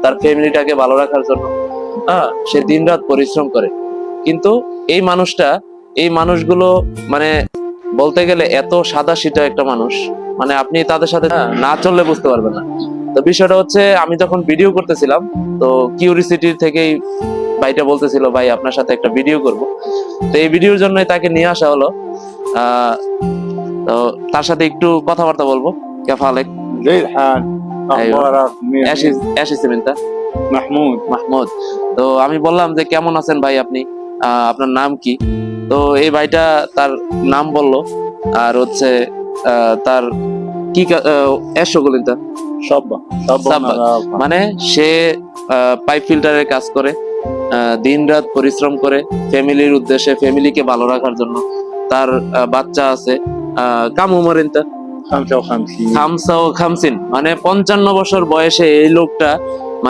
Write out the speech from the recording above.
তার ফ্যামিলিটাকে ভালো রাখার জন্য সে দিনরাত পরিশ্রম করে। কিন্তু এই মানুষগুলো মানে বলতে গেলে এত সাদাসিধা একটা মানুষ, মানে আপনি তাদের সাথে না চললে বুঝতে পারবেন না। তো বিষয়টা হচ্ছে, আমি যখন ভিডিও করতেছিলাম, তো কিউরিসিটির থেকেই ভাইটা বলতেছিল, ভাই আপনার সাথে একটা ভিডিও করব। তো এই ভিডিওর জন্যই তাকে নিয়ে আসা হলো। তো তার সাথে একটু কথাবার্তা বলবো। কেফ আলেক? زي الحال. اخبارك؟ ايش اسم انت؟ محمود. মাহমুদ। তো আমি বললাম যে কেমন আছেন ভাই আপনি, আপনার নাম কি? তো এই ভাইটা তার নাম বললো, আর হচ্ছে তার কি এসোগুলিনটা شابة সাব্বাক, মানে সে পাইপ ফিল্টারের কাজ করে, দিনরাত পরিশ্রম করে ফ্যামিলির উদ্দেশ্যে, ফ্যামিলিকে ভালো রাখার জন্য। তার বাচ্চা আছে। কাম উমর ইনতা? 55. 55, মানে 55 বছর বয়সে এই লোকটা